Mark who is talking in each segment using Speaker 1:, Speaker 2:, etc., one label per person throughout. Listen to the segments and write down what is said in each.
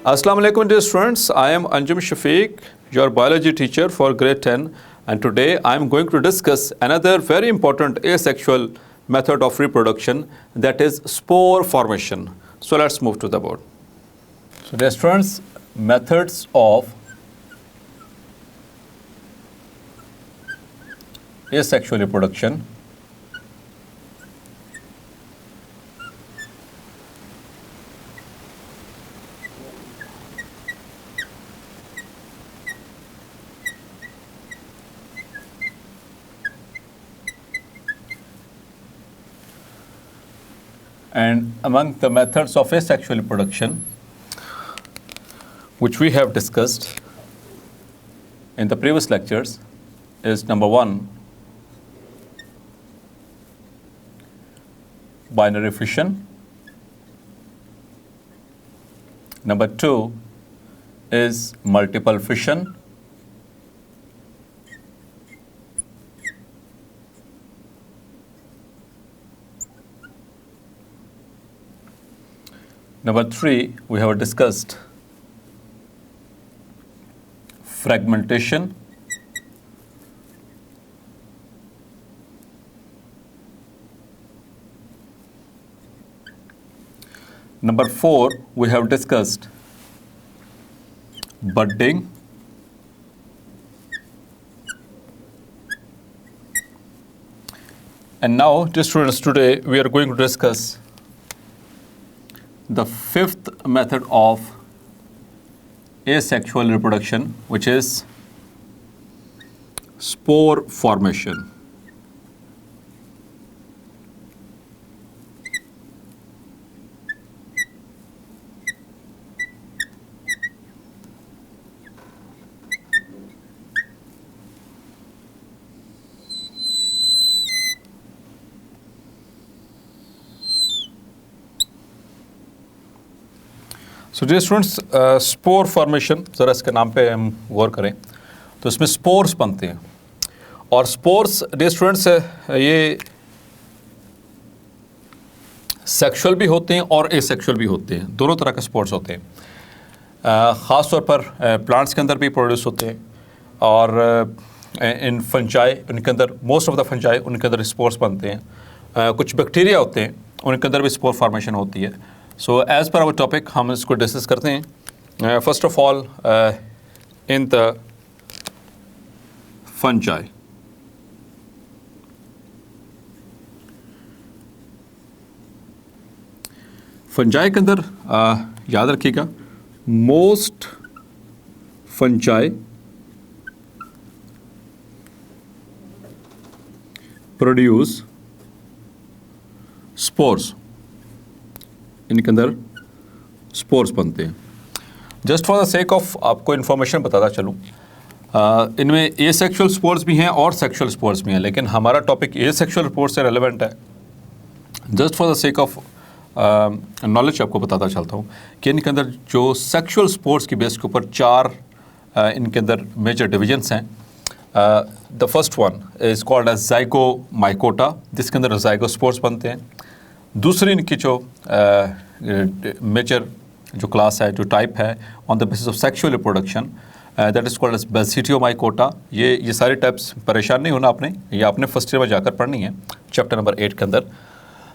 Speaker 1: Assalamu alaikum dear students, I am Anjum Shafiq, your biology teacher for grade 10, and today I am going to discuss another very important asexual method of reproduction, that is spore formation. So let's move to the board. So dear students, methods of asexual reproduction. And among the methods of asexual reproduction, which we have discussed in the previous lectures, is number 1, binary fission. Number 2 is multiple fission. Number 3, we have discussed fragmentation. Number 4, we have discussed budding. And now, dear students, today we are going to discuss the 5th method of asexual reproduction, which is spore formation. So dear students, spore formation, ज़रा इसके नाम पे हम गौर करें तो इसमें spores बनते हैं। और स्पोर्स डियर स्टूडेंट्स ये सेक्सुअल भी होते हैं और एसेक्सुअल भी होते हैं, दोनों तरह के स्पोर्स होते हैं। ख़ास तौर पर प्लांट्स के अंदर भी प्रोड्यूस होते हैं, और इन फंजाई उनके अंदर, मोस्ट ऑफ द फंजाई उनके अंदर स्पोर्स बनते हैं। कुछ बैक्टीरिया होते हैं उनके अंदर भी स्पोर फॉर्मेशन होती है। So as per hour topic हम इसको डिस्कस करते हैं। First of all, in the fungi, fungi के अंदर याद रखिएगा, मोस्ट फंजाई प्रोड्यूस स्पोर्स, इनके अंदर स्पोर्स बनते हैं। Just for the sake of आपको इन्फॉर्मेशन बताता चलूँ, इनमें एसेक्सुअल स्पोर्स भी हैं और सेक्सुअल स्पोर्स भी हैं, लेकिन हमारा टॉपिक एसेक्सुअल स्पोर्स से रेलेवेंट है। Just for the sake of knowledge आपको बताता चलता हूँ कि इनके अंदर जो सेक्सुअल स्पोर्स की बेस के ऊपर 4 इनके अंदर मेजर डिविजन्स हैं। The first one is called as zygomycota, जिसके अंदर ज़ाइगोस्पोर्स बनते हैं। दूसरी इनकी जो मेजर जो क्लास है, जो टाइप है on the basis of sexual reproduction, that is called as basidiomycota. ये सारे टाइप्स, परेशान नहीं होना आपने, ये आपने फर्स्ट ईयर में जाकर पढ़नी है चैप्टर नंबर 8 के अंदर।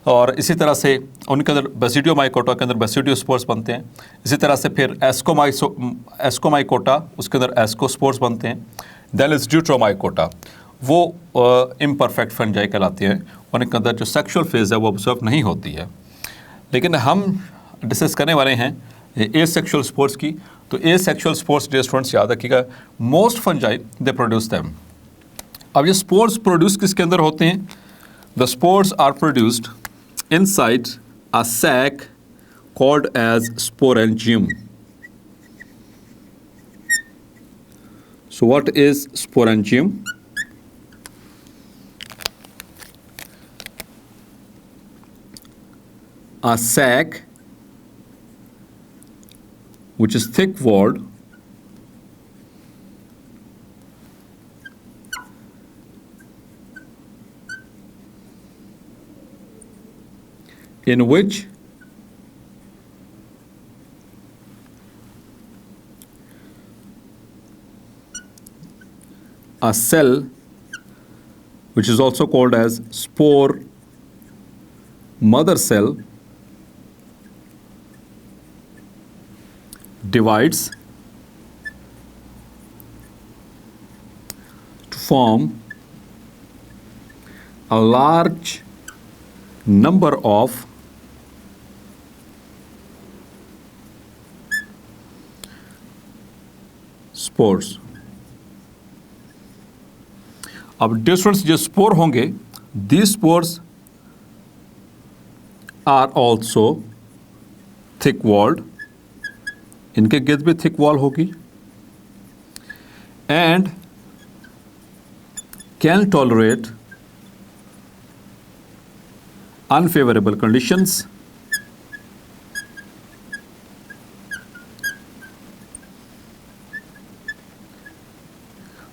Speaker 1: और इसी तरह से उनके अंदर बेसिडियोमाइकोटा के अंदर बेसिडियोस्पोर्स बनते हैं। इसी तरह से फिर एस्कोमाइकोटा, उसके अंदर एस्कोस्पोर्स बनते हैं। देन इज ड्यूट्रोमाइकोटा, वो इम्परफेक्ट फंजाई कहलाती हैं, उनके अंदर जो सेक्सुअल फेज़ है वो ऑब्जर्व नहीं होती है। लेकिन हम डिस्कस करने वाले हैं एसेक्सुअल स्पोर्स की। तो एसेक्सुअल स्पोर्स डियर स्टूडेंट्स याद रखिएगा, most fungi they produce them. अब ये स्पोर्स प्रोड्यूस किसके अंदर होते हैं? The spores are produced inside a sac called as sporangium. So what is sporangium? A sac which is thick walled, in which a cell which is also called as spore mother cell divides to form a large number of spores. अब difference जो spore होंगे, these spores are also thick walled, इनके गिर्द भी thick wall होगी, and can tolerate unfavourable conditions,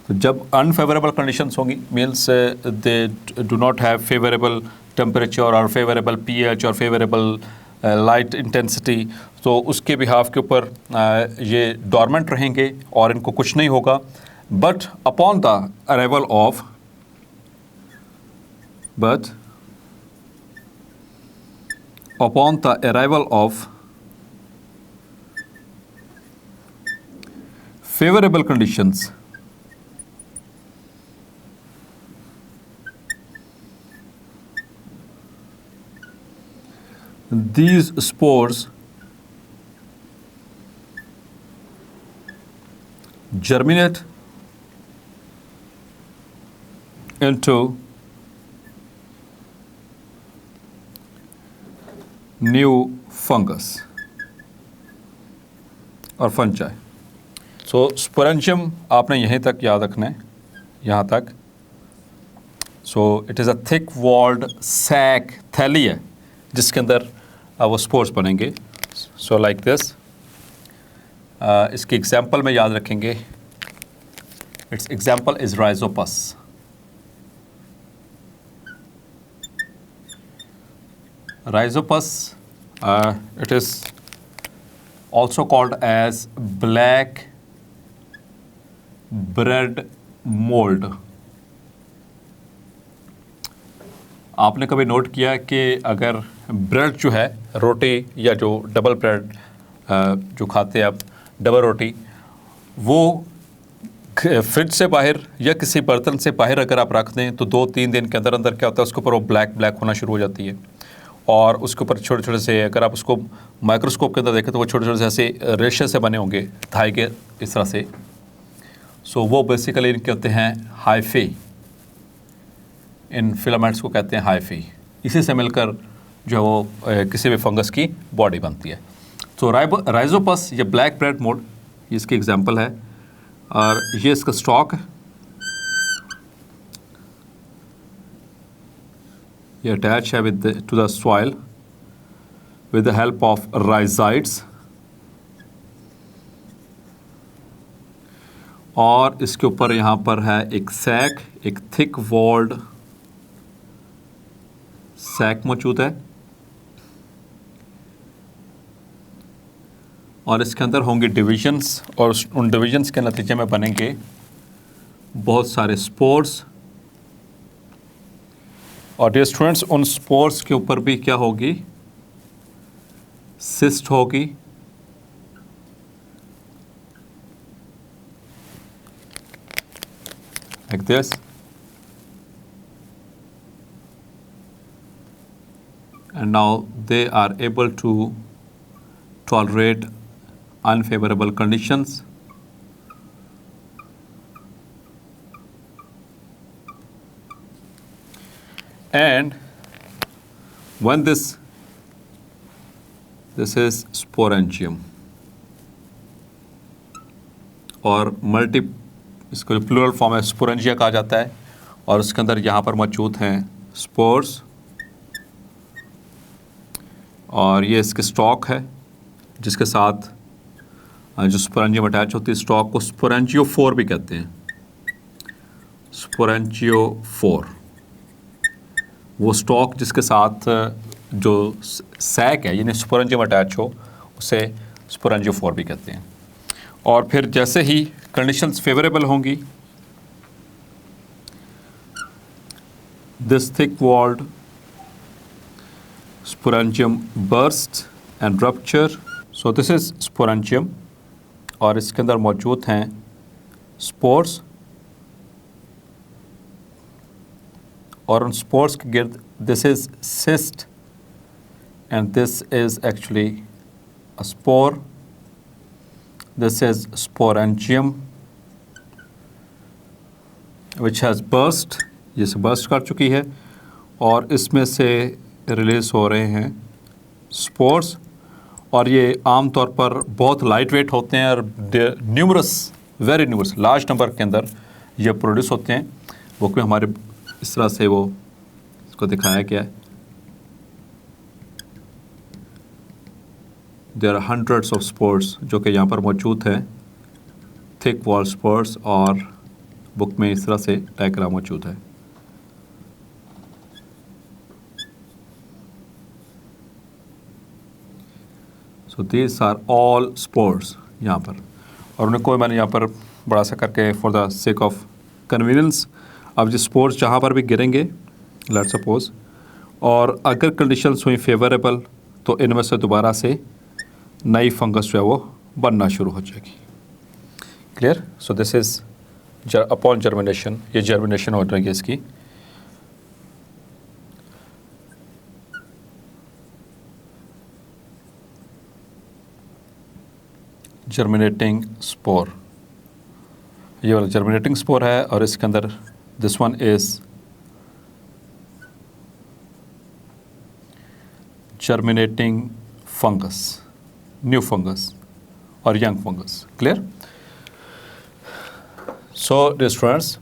Speaker 1: तो जब unfavourable conditions होंगी means they do not have favourable temperature और फेवरेबल पीएच और फेवरेबल लाइट इंटेंसिटी, तो उसके बिहाफ के ऊपर ये डॉर्मेंट रहेंगे और इनको कुछ नहीं होगा. But upon the arrival of favourable conditions, these spores germinate into new fungus और fungi. So sporangium आपने यहीं तक याद रखना है, यहाँ तक. So it is a thick walled sac, थैली है जिसके अंदर वो स्पोर्स बनेंगे. So like this. इसकी एग्जाम्पल में याद रखेंगे. It's example is rhizopus. Rhizopus it is also called as black bread mould. आपने कभी नोट किया कि अगर ब्रेड जो है, रोटी या जो डबल ब्रेड जो खाते हैं आप, डबल रोटी, वो फ्रिज से बाहर या किसी बर्तन से बाहर अगर आप रख दें तो 2-3 दिन के अंदर अंदर क्या होता है, उसके ऊपर वो ब्लैक होना शुरू हो जाती है. और उसके ऊपर छोटे छोटे से, अगर आप उसको माइक्रोस्कोप के अंदर देखें तो वो छोटे छोटे से ऐसे रेशे से बने होंगे, थाई के इस तरह से. सो वो बेसिकली इनके होते हैं हाइफी. इन फिलामेंट्स को कहते हैं हाइफी. इसी से मिलकर जो वो किसी भी फंगस की बॉडी बनती है. तो राइजोपस या ब्लैक ब्रेड मोल्ड, ये इसकी एग्जांपल है. और ये इसका स्टॉक है, ये अटैच है with to the soil with the help of rhizoids. और इसके ऊपर यहाँ पर है एक सैक, एक थिक वॉल्ड सैक मौजूद है. और इसके अंदर होंगे डिविजन्स, और उन डिविजन्स के नतीजे में बनेंगे बहुत सारे स्पोर्स. और डियर स्टूडेंट्स, उन स्पोर्स के ऊपर भी क्या होगी, सिस्ट होगी. like this. And now they are able to tolerate unfavorable conditions. And when this is sporangium और मल्टी, इसको प्लूरल फॉर्म है स्पोरेंजिया कहा जाता है. और उसके अंदर यहाँ पर मौजूद हैं स्पोर्स. और ये इसके स्टॉक है जिसके साथ जो स्पोरेंजियम अटैच होती है. स्टॉक को स्पोरेंजियोफोर भी कहते हैं. स्पोरेंजियोफोर वो स्टॉक जिसके साथ जो सैक है यानी स्पोरेंजियम अटैच हो, उसे स्पोरेंजियोफोर भी कहते हैं. और फिर जैसे ही कंडीशंस फेवरेबल होंगी this thick-walled sporangium bursts and rupture. So this is sporangium और इसके अंदर मौजूद हैं स्पोर्स और उन स्पोर्स के गिर्द this is cyst and this is actually a spore. This is sporangium which has burst, जिसे बर्स्ट कर चुकी है और इसमें से रिलीज़ हो रहे हैं स्पोर्स और ये आम तौर पर बहुत लाइट वेट होते हैं और numerous, very numerous, large number के अंदर ये प्रोड्यूस होते हैं. बुक में हमारे इस तरह से वो इसको दिखाया गया है. There are hundreds of spores जो कि यहाँ पर मौजूद है, थिक वॉल स्पोर्स, और बुक में इस तरह से डायग्राम मौजूद है. So these are all spores यहाँ पर, और उन्हें कोई मैंने यहाँ पर बड़ा सा करके for the sake of convenience. अब जो स्पोर्स जहाँ पर भी गिरेंगे, लेट सपोज, और अगर कंडीशंस हुई फेवरेबल तो इनमें से दोबारा से नई फंगस जो है वो बनना शुरू हो जाएगी. Clear? So this is upon germination, ये जर्मिनेशन हो जाएगी इसकी. जर्मिनेटिंग स्पोर, ये वाला जर्मिनेटिंग स्पोर है और इसके अंदर this one is germinating fungus, new fungus और young fungus. Clear? So dear students,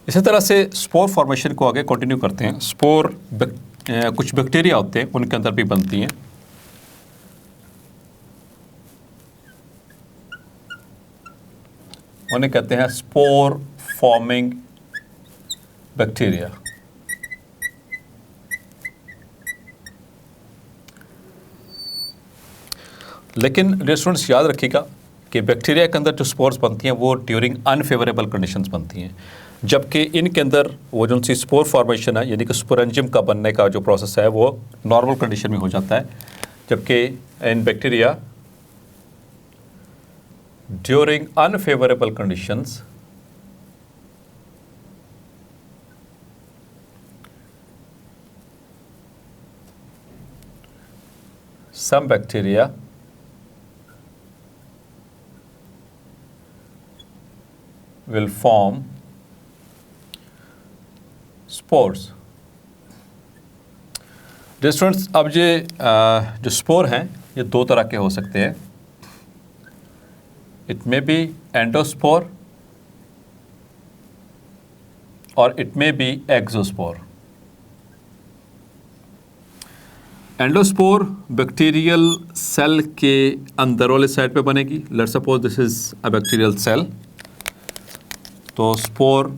Speaker 1: इसी तरह से स्पोर फॉर्मेशन को आगे कंटिन्यू करते हैं. स्पोर कुछ बैक्टीरिया होते हैं उनके अंदर भी बनती हैं. उन्हें कहते हैं स्पोर फॉर्मिंग बैक्टीरिया. लेकिन डियर स्टूडेंट्स याद रखिएगा कि बैक्टीरिया के अंदर जो स्पोर्स बनती हैं वो ड्यूरिंग अनफेवरेबल कंडीशंस बनती हैं, जबकि इनके अंदर वो जो सी स्पोर फॉर्मेशन है यानी कि स्पोरेंजियम का बनने का जो प्रोसेस है वो नॉर्मल कंडीशन में हो जाता है, जबकि इन bacteria during unfavourable conditions some bacteria will form spores. Students, अब ये जो स्पोर हैं ये दो तरह के हो सकते हैं. इट मे बी एंडोस्पोर और it may be exospore. Endospore bacterial cell के अंदर वाले साइड पे बनेगी. Let's suppose this is a bacterial cell, तो स्पोर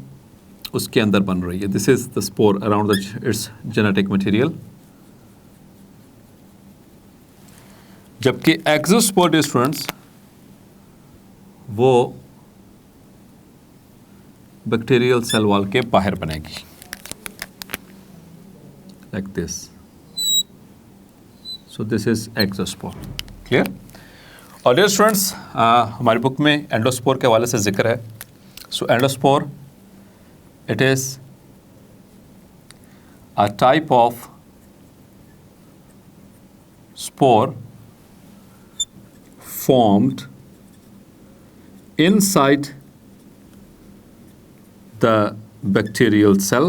Speaker 1: उसके अंदर बन रही है. This is the spore around the its genetic material. जबकि एक्सोस्पोर स्टूडेंट्स वो बैक्टीरियल सेल वॉल के बाहर बनेगी, like this. So this is exospore. Clear? और डियर स्टूडेंट्स, हमारी बुक में एंडोस्पोर के हवाले से जिक्र है. So endospore, it is a type of spore formed inside the bacterial cell,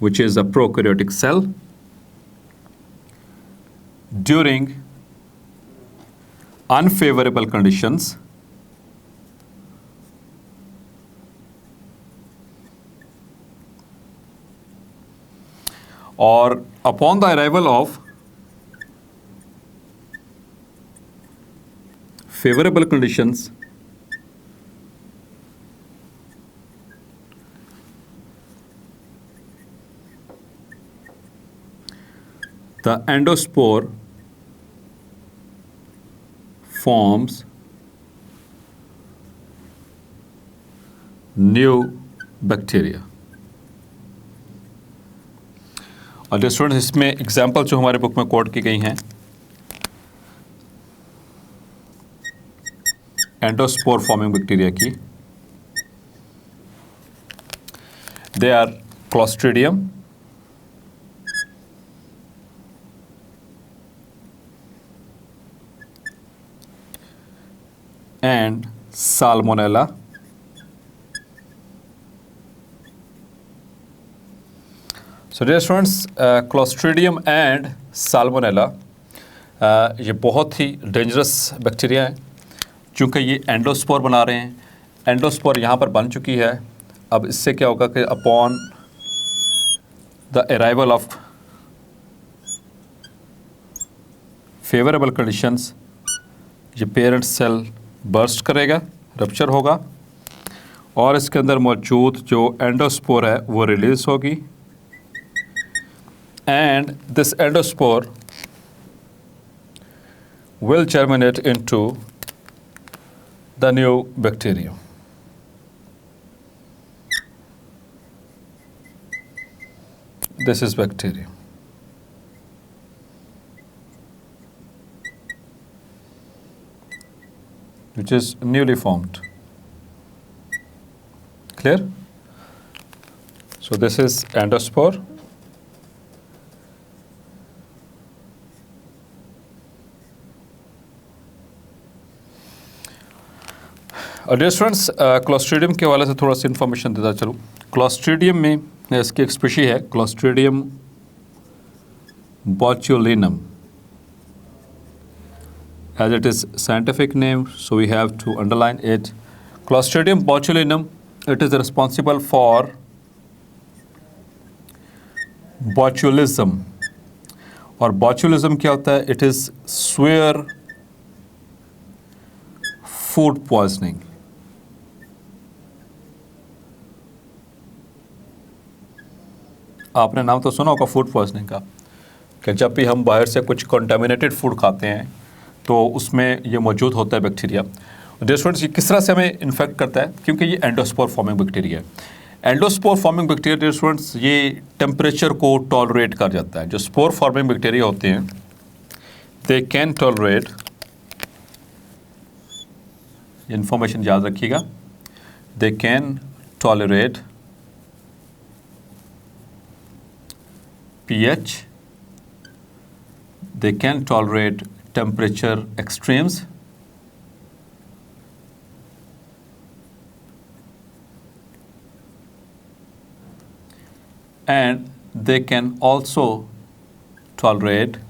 Speaker 1: which is a prokaryotic cell, during unfavorable conditions or upon the arrival of favorable conditions, the endospore forms new bacteria. और students इसमें example जो हमारे book में code की गई हैं, endospore forming bacteria की, they are clostridium, and salmonella. So dear students, clostridium and salmonella ये बहुत ही डेंजरस बैक्टीरिया है, चूँकि ये एंडोस्पोर बना रहे हैं। एंडोस्पोर यहाँ पर बन चुकी है। अब इससे क्या होगा कि upon the arrival of favourable conditions, ये पेरेंट सेल बर्स्ट करेगा, रप्चर होगा, और इसके अंदर मौजूद जो एंडोस्पोर है वो रिलीज होगी, and this endospore will germinate into the new bacterium. This is bacterium. Which is newly formed. Clear? So this is endospore. Dear students, clostridium के हवाले से थोड़ा सा इन्फॉर्मेशन देता चलूँ। क्लोस्ट्रीडियम में इसकी एक स्पीशी है, clostridium botulinum, as it is scientific name, so we have to underline it. Clostridium botulinum, it is responsible for botulism. और botulism क्या होता है? It is severe food poisoning. आपने नाम तो सुना होगा फूड पॉइजनिंग का, कि जब भी हम बाहर से कुछ कंटामिनेटेड फूड खाते हैं तो उसमें ये मौजूद होता है बैक्टीरिया। डियर स्टूडेंट्स, ये किस तरह से हमें इन्फेक्ट करता है? क्योंकि ये एंडोस्पोर फॉर्मिंग बैक्टीरिया है। Endospore forming bacteria dear students ये टेम्परेचर को टॉलरेट कर जाता है। जो स्पोर फॉर्मिंग बैक्टीरिया होते हैं दे कैन टॉलरेट, इन्फॉर्मेशन याद रखिएगा, they can tolerate pH, they can tolerate temperature extremes, and they can also tolerate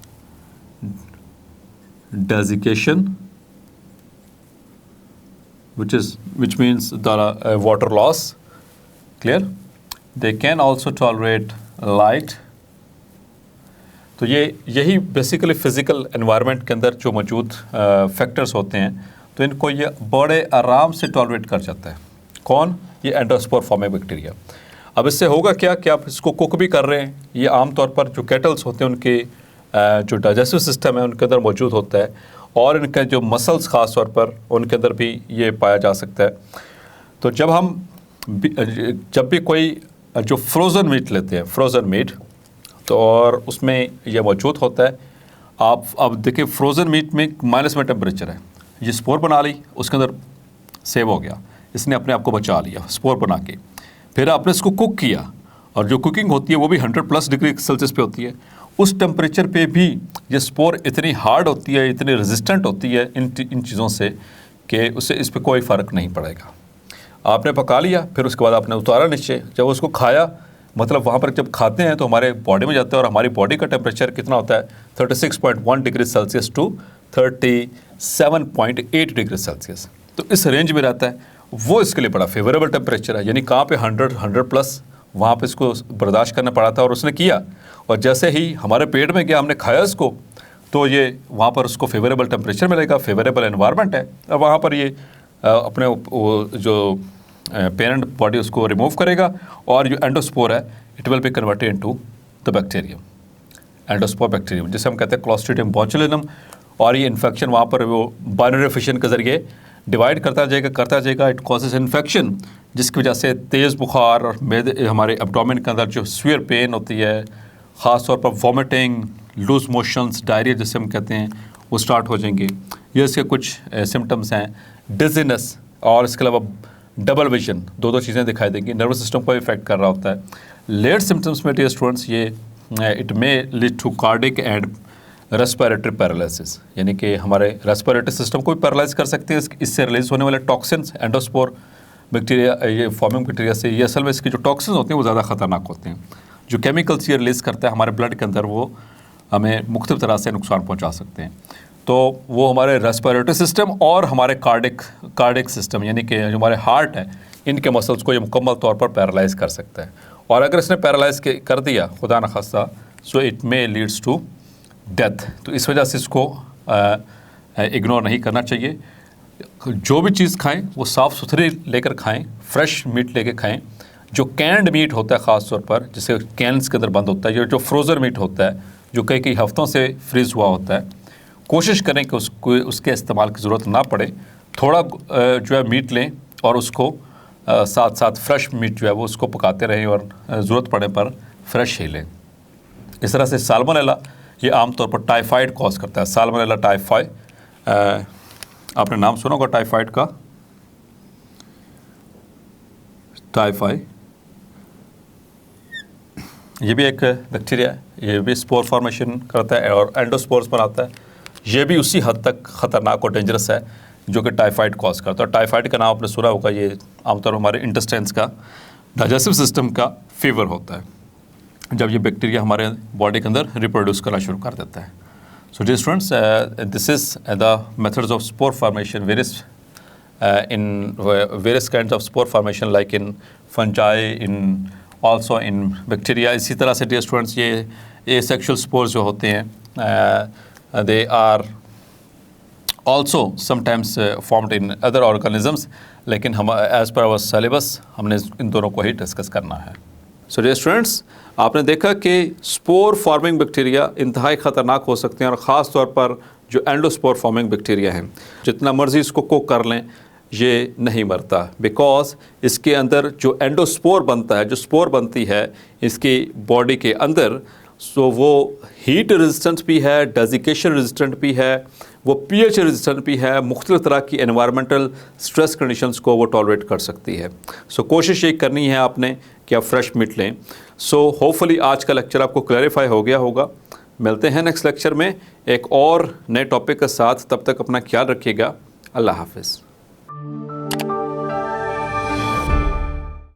Speaker 1: desiccation, which means the water loss. Clear? They can also tolerate light. तो यही basically physical environment के अंदर जो मौजूद factors होते हैं, तो इनको ये बड़े आराम से टॉलरेट कर जाता है। कौन? ये एंडोस्पोर फॉर्मिंग बैक्टीरिया। अब इससे होगा क्या कि आप इसको कुक भी कर रहे हैं, ये आमतौर पर जो कैटल्स होते हैं उनके जो डाइजेस्टिव सिस्टम है उनके अंदर मौजूद होता है, और इनके जो मसल्स ख़ास तौर पर उनके अंदर भी ये पाया जा सकता है। तो जब भी कोई जो फ्रोज़न मीट लेते हैं, फ्रोज़न मीट, तो और उसमें यह मौजूद होता है। आप अब देखिए फ्रोज़न मीट में माइनस में टेम्परेचर है, ये स्पोर बना ली, उसके अंदर सेव हो गया, इसने अपने आप को बचा लिया स्पोर बना के। फिर आपने इसको कुक किया, और जो कुकिंग होती है वो भी 100+ डिग्री सेल्सियस पे होती है। उस टेम्परेचर पे भी ये स्पोर इतनी हार्ड होती है, इतनी रेजिस्टेंट होती है इन चीज़ों से कि उससे इस पर कोई फ़र्क नहीं पड़ेगा। आपने पका लिया, फिर उसके बाद आपने उतारा नीचे, जब उसको खाया, मतलब वहाँ पर जब खाते हैं तो हमारे बॉडी में जाता है, और हमारी बॉडी का टेम्परेचर कितना होता है? 36.1 degree celsius to 37.8 degree celsius. तो इस रेंज में रहता है, वो इसके लिए बड़ा फेवरेबल टेम्परेचर है। यानी कहाँ पे 100+ वहाँ पे इसको बर्दाश्त करना पड़ा था, और उसने किया, और जैसे ही हमारे पेट में गया, हमने खाया इसको, तो ये वहाँ पर उसको फेवरेबल टेम्परेचर मिलेगा, फेवरेबल एनवायरनमेंट है, और वहाँ पर ये अपने जो पेरेंट बॉडी उसको रिमूव करेगा, और जो एंडोस्पोर है it will be converted into the bacterium, endospore bacterium, जिसे हम कहते हैं क्लोस्ट्रीडियम बोचुलिनम। और ये इन्फेक्शन वहाँ पर वो बाइनरी फिशन के ज़रिए डिवाइड करता जाएगा। इट कॉजेज इन्फेक्शन, जिसकी वजह से तेज़ बुखार और हमारे एब्डोमेन के अंदर जो सीवियर पेन होती है, ख़ास तौर पर वॉमिटिंग, लूज मोशंस, डायरिया जिसे हम कहते हैं, वो स्टार्ट हो जाएंगे। ये इसके कुछ सिम्टम्स हैं। डिजीनेस और इसके अलावा डबल विजन, दो चीज़ें दिखाई देंगी। नर्वस सिस्टम को इफेक्ट कर रहा होता है। लेट सिम्टम्स में डियर स्टूडेंट्स ये it may lead to cardiac and respiratory paralysis, यानी कि हमारे रेस्पिरेटरी सिस्टम को भी पैरालाइज कर सकते हैं। इससे रिलीज होने वाले टॉक्सिन्स, एंडोस्पोर बैक्टीरिया, ये फॉर्मिंग बैक्टीरिया से, ये असल में इसकी जो टॉक्सिन्स होते हैं वो ज़्यादा ख़तरनाक होते हैं। जो केमिकल्स ये रिलीज़ करता है हमारे ब्लड के अंदर, वो हमें मुख्तलिफ तरह से नुकसान पहुँचा सकते हैं। तो वो हमारे रेस्पिरेटरी सिस्टम और हमारे कार्डिक सिस्टम, यानी कि जो हमारे हार्ट है, इनके मसल्स को ये मुकम्मल तौर पर पैरालाइज कर सकता है। और अगर इसने पैरालाइज कर दिया खुदा न खास्ता, so it may leads to death. तो इस वजह से इसको इग्नोर नहीं करना चाहिए। जो भी चीज़ खाएं वो साफ़ सुथरी लेकर खाएं, फ्रेश मीट लेकर खाएं। जो कैंड मीट होता है ख़ास तौर पर, जिसे कैन्स के अंदर बंद होता है, जो फ्रोज़न मीट होता है, जो कई हफ्तों से फ्रीज़ हुआ होता है, कोशिश करें कि उसके इस्तेमाल की ज़रूरत ना पड़े। थोड़ा जो है मीट लें और उसको साथ साथ फ्रेश मीट जो है वो उसको पकाते रहें और ज़रूरत पड़ने पर फ्रेश ही लें। इस तरह से साल्मोनेला ये आमतौर पर टाइफाइड कॉज करता है। साल्मोनेला टाइफाइड, आपने नाम सुना होगा टाइफाइड का। टाइफाइड ये भी एक बैक्टीरिया है, ये भी स्पोर फॉर्मेशन करता है और एंडोस्पोर्स बनाता है। ये भी उसी हद तक ख़तरनाक और डेंजरस है जो कि टाइफाइड कॉज करता है। टाइफाइड का नाम आपने सुना होगा। ये आमतौर पर हमारे इंटेस्टाइन्स का, डाइजेस्टिव सिस्टम का फीवर होता है, जब ये बैक्टीरिया हमारे बॉडी के अंदर रिप्रोड्यूस करना शुरू कर देता है। So dear students, this is the methods of spore formation, various kinds of spore formation like in fungi, in also in bacteria. इसी तरह से डियर स्टूडेंट्स ये एसेक्सुअल स्पोर्स जो होते हैं, they are also sometimes formed in other organisms, लेकिन हम as per hour syllabus हमने इन दोनों को ही डिस्कस करना है। सो डियर स्टूडेंट्स, आपने देखा कि स्पोर फॉर्मिंग बैक्टीरिया इंतहाई ख़तरनाक हो सकते हैं और ख़ास तौर पर जो एंडोस्पोर फॉर्मिंग बैक्टीरिया हैं, जितना मर्ज़ी इसको कुक कर लें ये नहीं मरता, बिकॉज इसके अंदर जो एंडोस्पोर बनता है, जो स्पोर बनती है इसकी बॉडी के अंदर, सो वो हीट रेजिस्टेंट भी है, डेजिकेशन रेजिस्टेंट भी है, वो पीएच रेजिस्टेंट भी है, मुख्तलिफ तरह की एनवायरमेंटल स्ट्रेस कंडीशंस को वो टॉलरेट कर सकती है। सो कोशिश ये करनी है आपने कि आप फ्रेश मीट लें। सो होपफुली आज का लेक्चर आपको क्लैरिफाई हो गया होगा। मिलते हैं नेक्स्ट लेक्चर में एक और नए टॉपिक के साथ। तब तक अपना ख्याल रखिएगा। अल्लाह हाफ़िज़।